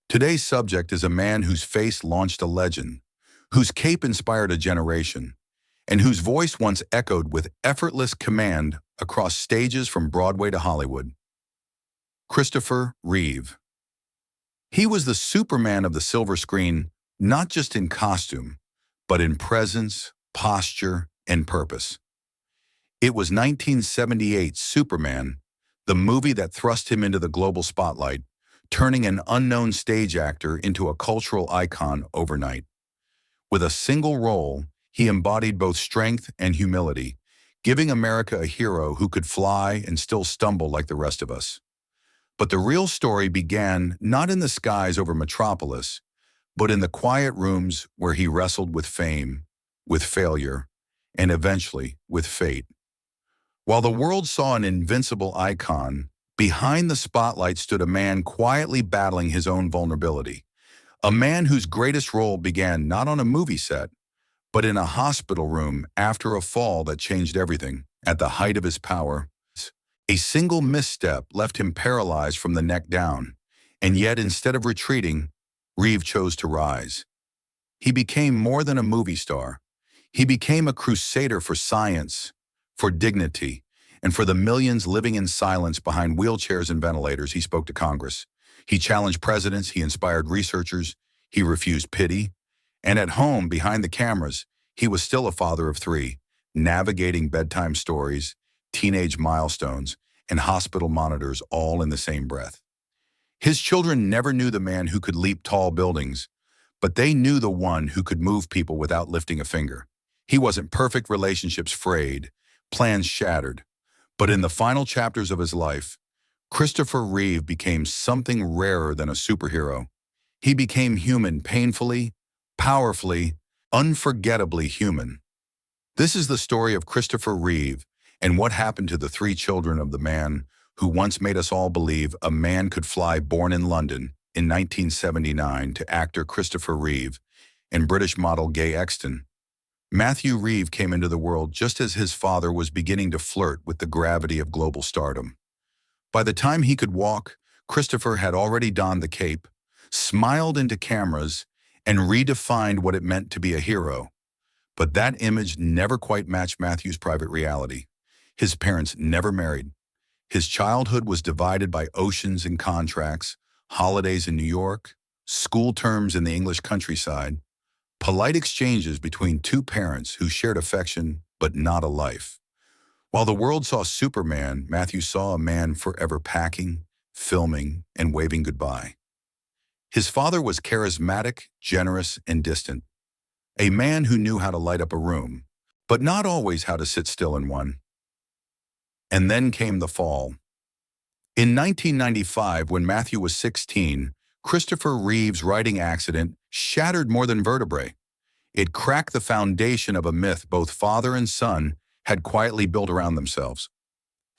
Today's subject is a man whose face launched a legend, whose cape inspired a generation, and whose voice once echoed with effortless command across stages from Broadway to Hollywood. Christopher Reeve. He was the Superman of the silver screen, not just in costume, but in presence, posture, and purpose. It was 1978's Superman, the movie that thrust him into the global spotlight, turning an unknown stage actor into a cultural icon overnight. With a single role, he embodied both strength and humility, giving America a hero who could fly and still stumble like the rest of us. But the real story began not in the skies over Metropolis, but in the quiet rooms where he wrestled with fame, with failure, and eventually with fate. While the world saw an invincible icon, behind the spotlight stood a man quietly battling his own vulnerability. A man whose greatest role began not on a movie set, but in a hospital room after a fall that changed everything. At the height of his power, a single misstep left him paralyzed from the neck down, and yet instead of retreating, Reeve chose to rise. He became more than a movie star. He became a crusader for science, for dignity, and for the millions living in silence behind wheelchairs and ventilators. He spoke to Congress. He challenged presidents, he inspired researchers, he refused pity. And at home, behind the cameras, he was still a father of three, navigating bedtime stories, teenage milestones, and hospital monitors all in the same breath. His children never knew the man who could leap tall buildings, but they knew the one who could move people without lifting a finger. He wasn't perfect, relationships frayed, plans shattered. But in the final chapters of his life, Christopher Reeve became something rarer than a superhero. He became human, painfully, powerfully, unforgettably human. This is the story of Christopher Reeve and what happened to the three children of the man who once made us all believe a man could fly. Born in London in 1979 to actor Christopher Reeve and British model Gay Exton, Matthew Reeve came into the world just as his father was beginning to flirt with the gravity of global stardom. By the time he could walk, Christopher had already donned the cape, smiled into cameras, and redefined what it meant to be a hero. But that image never quite matched Matthew's private reality. His parents never married. His childhood was divided by oceans and contracts, holidays in New York, school terms in the English countryside, polite exchanges between two parents who shared affection but not a life. While the world saw Superman, Matthew saw a man forever packing, filming, and waving goodbye. His father was charismatic, generous, and distant. A man who knew how to light up a room, but not always how to sit still in one. And then came the fall. In 1995, when Matthew was 16, Christopher Reeve's writing accident shattered more than vertebrae. It cracked the foundation of a myth both father and son had quietly built around themselves.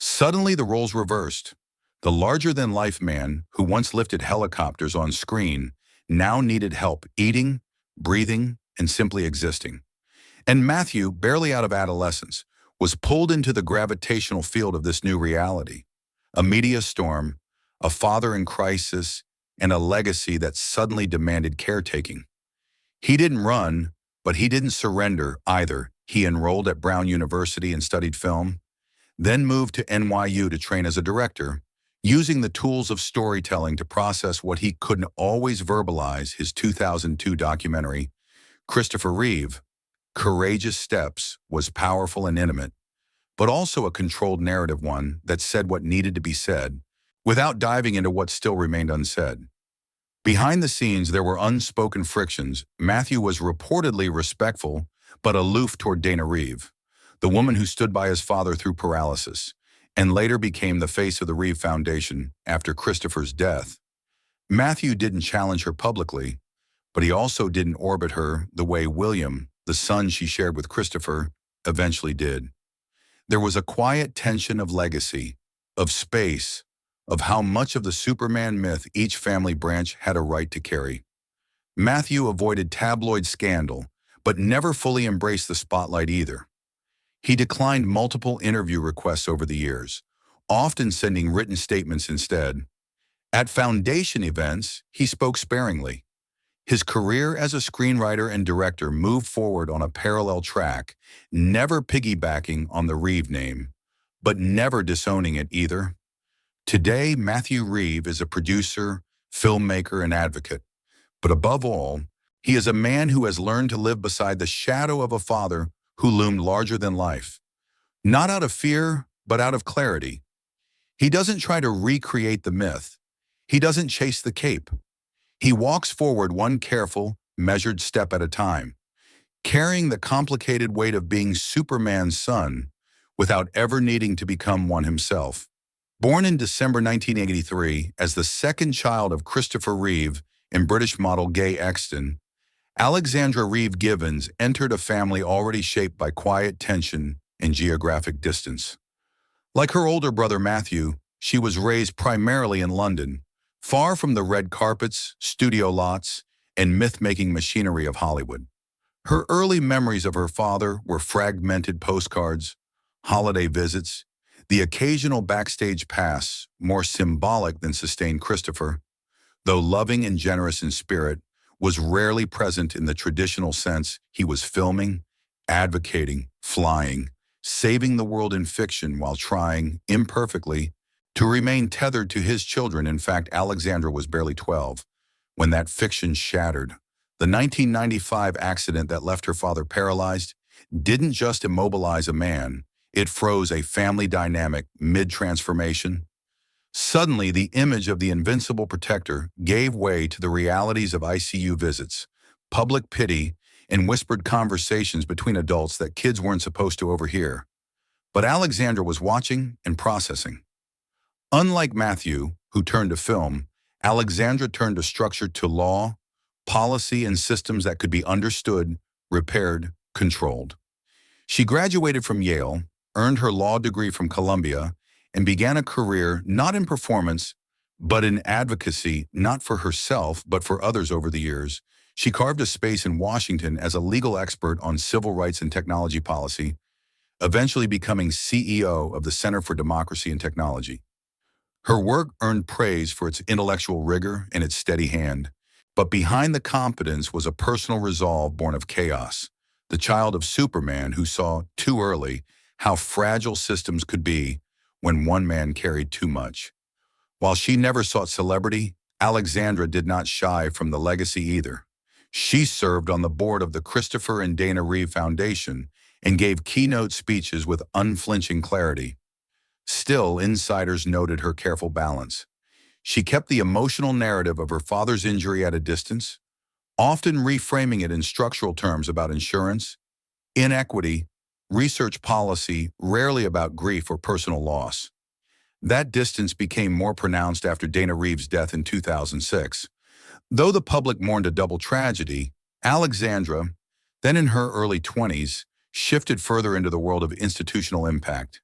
Suddenly the roles reversed. The larger-than-life man, who once lifted helicopters on screen, now needed help eating, breathing, and simply existing. And Matthew, barely out of adolescence, was pulled into the gravitational field of this new reality. A media storm, a father in crisis, and a legacy that suddenly demanded caretaking. He didn't run, but he didn't surrender either. He enrolled at Brown University and studied film, then moved to NYU to train as a director, using the tools of storytelling to process what he couldn't always verbalize. His 2002 documentary, Christopher Reeve, Courageous Steps, was powerful and intimate, but also a controlled narrative, one that said what needed to be said, without diving into what still remained unsaid. Behind the scenes, there were unspoken frictions. Matthew was reportedly respectful, but aloof toward Dana Reeve, the woman who stood by his father through paralysis, and later became the face of the Reeve Foundation after Christopher's death. Matthew didn't challenge her publicly, but he also didn't orbit her the way William, the son she shared with Christopher, eventually did. There was a quiet tension of legacy, of space, of how much of the Superman myth each family branch had a right to carry. Matthew avoided tabloid scandal, but never fully embraced the spotlight either. He declined multiple interview requests over the years, often sending written statements instead. At foundation events, he spoke sparingly. His career as a screenwriter and director moved forward on a parallel track, never piggybacking on the Reeve name, but never disowning it either. Today, Matthew Reeve is a producer, filmmaker, and advocate. But above all, he is a man who has learned to live beside the shadow of a father who loomed larger than life. Not out of fear, but out of clarity. He doesn't try to recreate the myth. He doesn't chase the cape. He walks forward one careful, measured step at a time, carrying the complicated weight of being Superman's son without ever needing to become one himself. Born in December 1983 as the second child of Christopher Reeve and British model Gay Exton, Alexandra Reeve Givens entered a family already shaped by quiet tension and geographic distance. Like her older brother Matthew, she was raised primarily in London, far from the red carpets, studio lots, and myth-making machinery of Hollywood. Her early memories of her father were fragmented postcards, holiday visits, the occasional backstage pass, more symbolic than sustained. Christopher, though loving and generous in spirit, was rarely present in the traditional sense. He was filming, advocating, flying, saving the world in fiction while trying, imperfectly, to remain tethered to his children. In fact, Alexandra was barely 12 when that fiction shattered. The 1995 accident that left her father paralyzed didn't just immobilize a man, it froze a family dynamic mid-transformation. Suddenly, the image of the invincible protector gave way to the realities of ICU visits, public pity, and whispered conversations between adults that kids weren't supposed to overhear. But Alexandra was watching and processing. Unlike Matthew, who turned to film, Alexandra turned to structure, to law, policy, and systems that could be understood, repaired, controlled. She graduated from Yale, earned her law degree from Columbia, and began a career not in performance, but in advocacy, not for herself, but for others. Over the years, she carved a space in Washington as a legal expert on civil rights and technology policy, eventually becoming CEO of the Center for Democracy and Technology. Her work earned praise for its intellectual rigor and its steady hand, but behind the competence was a personal resolve born of chaos, the child of Superman who saw too early how fragile systems could be when one man carried too much. While she never sought celebrity, Alexandra did not shy from the legacy either. She served on the board of the Christopher and Dana Reeve Foundation and gave keynote speeches with unflinching clarity. Still, insiders noted her careful balance. She kept the emotional narrative of her father's injury at a distance, often reframing it in structural terms about insurance, inequity, research policy, rarely about grief or personal loss. That distance became more pronounced after Dana Reeve's death in 2006. Though the public mourned a double tragedy, Alexandra, then in her early 20s, shifted further into the world of institutional impact.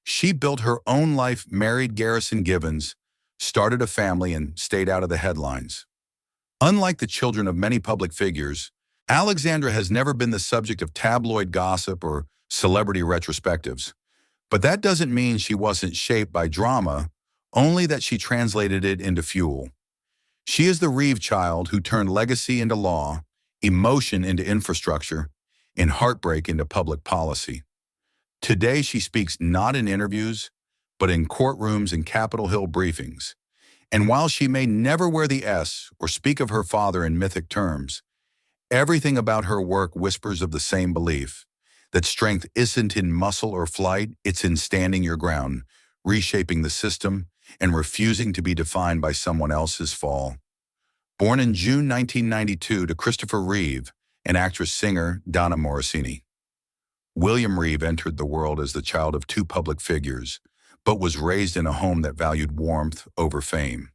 She built her own life, married Garrison Givens, started a family, and stayed out of the headlines. Unlike the children of many public figures, Alexandra has never been the subject of tabloid gossip or celebrity retrospectives. But that doesn't mean she wasn't shaped by drama, only that she translated it into fuel. She is the Reeve child who turned legacy into law, emotion into infrastructure, and heartbreak into public policy. Today, she speaks not in interviews, but in courtrooms and Capitol Hill briefings. And while she may never wear the S or speak of her father in mythic terms, everything about her work whispers of the same belief, that strength isn't in muscle or flight, it's in standing your ground, reshaping the system, and refusing to be defined by someone else's fall. Born in June 1992 to Christopher Reeve and actress-singer Donna Morosini, William Reeve entered the world as the child of two public figures, but was raised in a home that valued warmth over fame.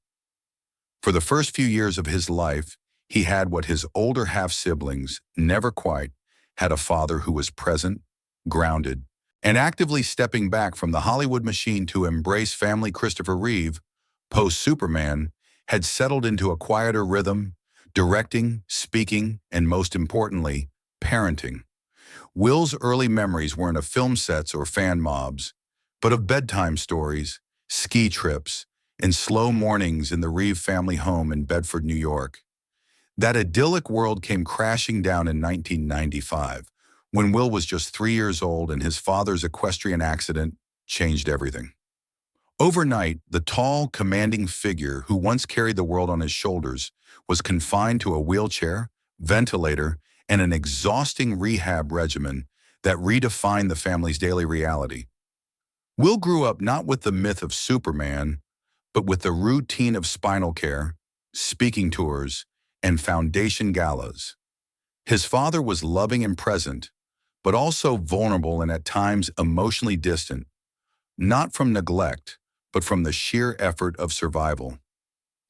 For the first few years of his life, he had what his older half-siblings never quite had: a father who was present, grounded, and actively stepping back from the Hollywood machine to embrace family. Christopher Reeve, post-Superman, had settled into a quieter rhythm, directing, speaking, and most importantly, parenting. Will's early memories weren't of film sets or fan mobs, but of bedtime stories, ski trips, and slow mornings in the Reeve family home in Bedford, New York. That idyllic world came crashing down in 1995, when Will was just 3 years old and his father's equestrian accident changed everything. Overnight, the tall, commanding figure who once carried the world on his shoulders was confined to a wheelchair, ventilator, and an exhausting rehab regimen that redefined the family's daily reality. Will grew up not with the myth of Superman, but with the routine of spinal care, speaking tours, and foundation galas. His father was loving and present, but also vulnerable and at times emotionally distant, not from neglect, but from the sheer effort of survival.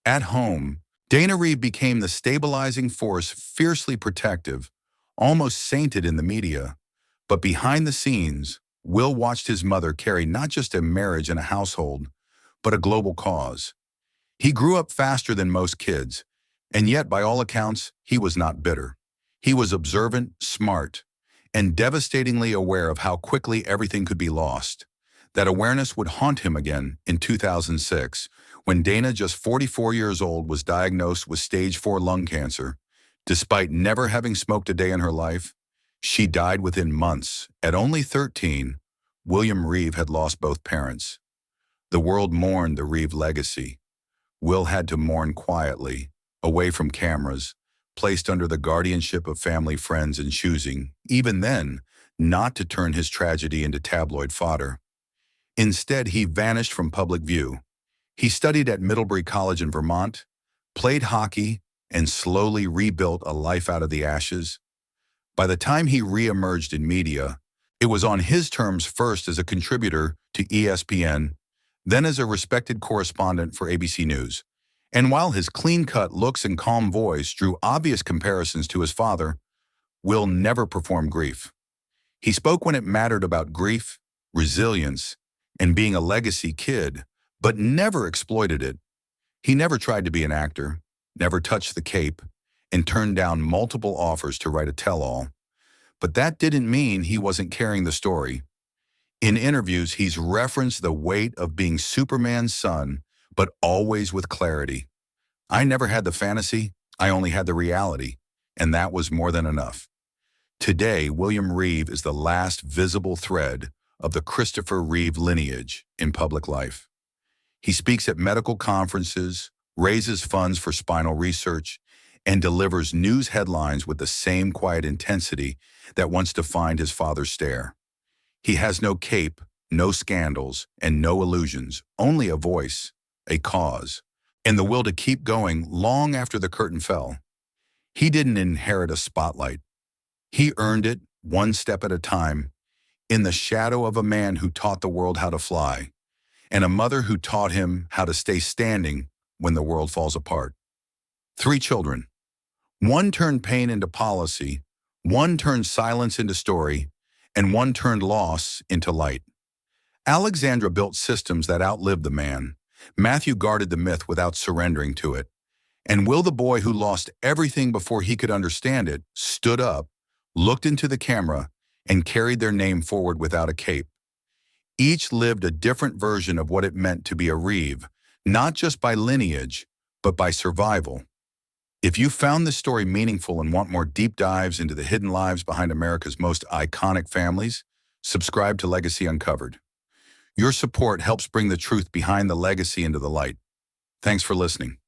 At home, Dana Reeve became the stabilizing force, fiercely protective, almost sainted in the media. But behind the scenes, Will watched his mother carry not just a marriage and a household, but a global cause. He grew up faster than most kids, and yet, by all accounts, he was not bitter. He was observant, smart, and devastatingly aware of how quickly everything could be lost. That awareness would haunt him again in 2006, when Dana, just 44 years old, was diagnosed with stage 4 lung cancer. Despite never having smoked a day in her life, she died within months. At only 13, William Reeve had lost both parents. The world mourned the Reeve legacy. Will had to mourn quietly, away from cameras, placed under the guardianship of family, friends, and choosing, even then, not to turn his tragedy into tabloid fodder. Instead, he vanished from public view. He studied at Middlebury College in Vermont, played hockey, and slowly rebuilt a life out of the ashes. By the time he re-emerged in media, it was on his terms, first as a contributor to ESPN, then as a respected correspondent for ABC News. And while his clean-cut looks and calm voice drew obvious comparisons to his father, Will never performed grief. He spoke when it mattered about grief, resilience, and being a legacy kid, but never exploited it. He never tried to be an actor, never touched the cape, and turned down multiple offers to write a tell-all. But that didn't mean he wasn't carrying the story. In interviews, he's referenced the weight of being Superman's son, but always with clarity. I never had the fantasy, I only had the reality, and that was more than enough. Today, William Reeve is the last visible thread of the Christopher Reeve lineage in public life. He speaks at medical conferences, raises funds for spinal research, and delivers news headlines with the same quiet intensity that once defined his father's stare. He has no cape, no scandals, and no illusions, only a voice, a cause, and the will to keep going long after the curtain fell. He didn't inherit a spotlight. He earned it, one step at a time, in the shadow of a man who taught the world how to fly, and a mother who taught him how to stay standing when the world falls apart. 3 children. One turned pain into policy, one turned silence into story, and one turned loss into light. Alexandra built systems that outlived the man. Matthew guarded the myth without surrendering to it. And Will, the boy who lost everything before he could understand it, stood up, looked into the camera, and carried their name forward without a cape. Each lived a different version of what it meant to be a Reeve, not just by lineage, but by survival. If you found this story meaningful and want more deep dives into the hidden lives behind America's most iconic families, subscribe to Legacy Uncovered. Your support helps bring the truth behind the legacy into the light. Thanks for listening.